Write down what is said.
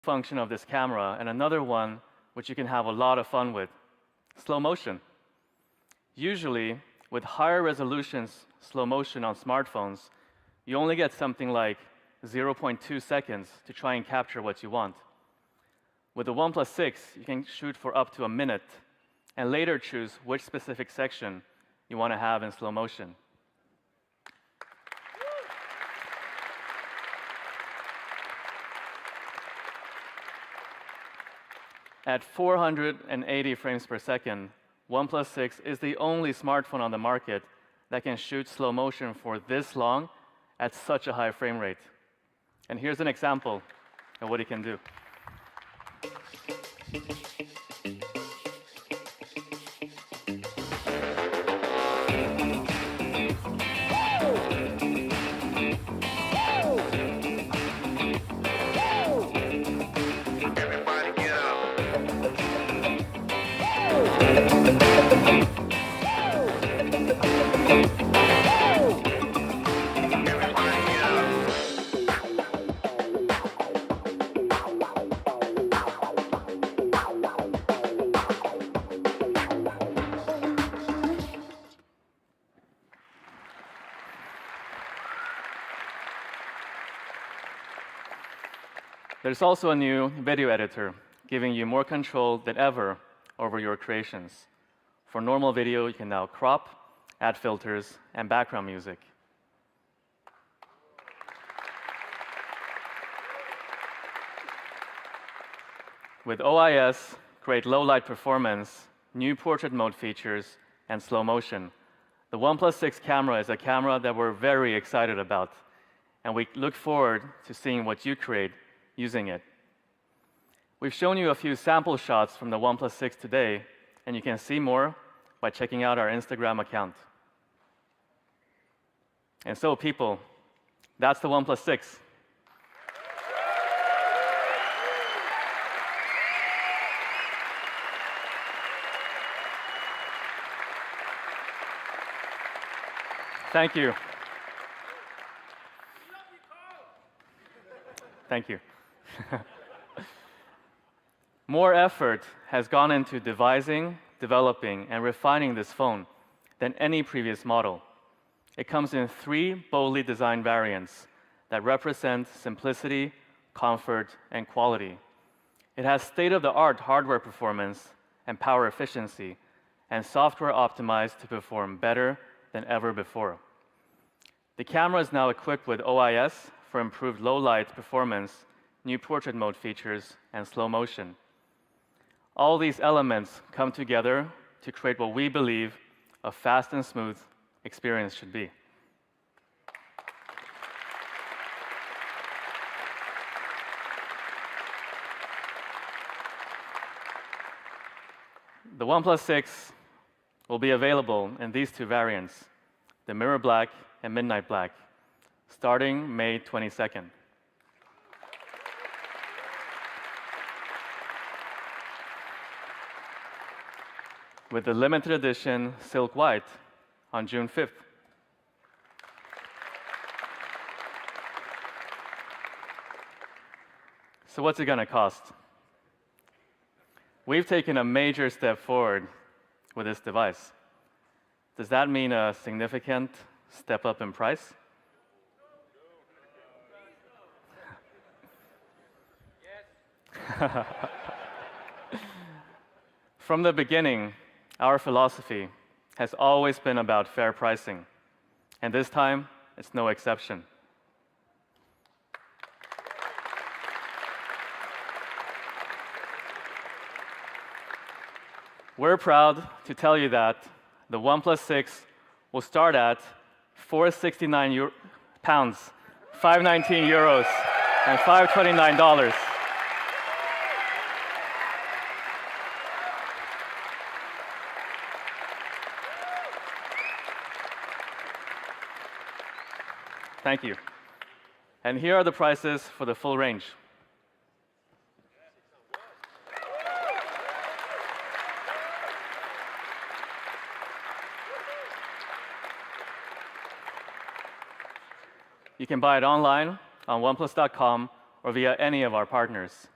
function of this camera, and another one which you can have a lot of fun with: slow motion. Usually, with higher resolutions slow motion on smartphones, you only get something like 0.2 seconds to try and capture what you want. With the OnePlus 6, you can shoot for up to a minute and later choose which specific section you want to have in slow motion. At 480 frames per second, OnePlus 6 is the only smartphone on the market that can shoot slow motion for this long at such a high frame rate. And here's an example of what it can do. There's also a new video editor, giving you more control than ever over your creations. For normal video, you can now crop, add filters, and background music. With OIS, great low-light performance, new portrait mode features, and slow motion, the OnePlus 6 camera is a camera that we're very excited about, and we look forward to seeing what you create using it. We've shown you a few sample shots from the OnePlus 6 today, and you can see more by checking out our Instagram account. And so, people, that's the OnePlus 6. Thank you. Thank you. More effort has gone into devising, developing, and refining this phone than any previous model. It comes in 3 boldly designed variants that represent simplicity, comfort, and quality. It has state-of-the-art hardware performance and power efficiency, and software optimized to perform better than ever before. The camera is now equipped with OIS for improved low-light performance, new portrait mode features, and slow motion. All these elements come together to create what we believe a fast and smooth experience should be. The OnePlus 6 will be available in these 2 variants, the Mirror Black and Midnight Black, starting May 22nd. With the limited edition Silk White on June 5th. So what's it going to cost? We've taken a major step forward with this device. Does that mean a significant step up in price? Yes. From the beginning, our philosophy has always been about fair pricing, and this time, it's no exception. We're proud to tell you that the OnePlus 6 will start at £469, €519, and $529. Thank you. And here are the prices for the full range. You can buy it online on OnePlus.com or via any of our partners.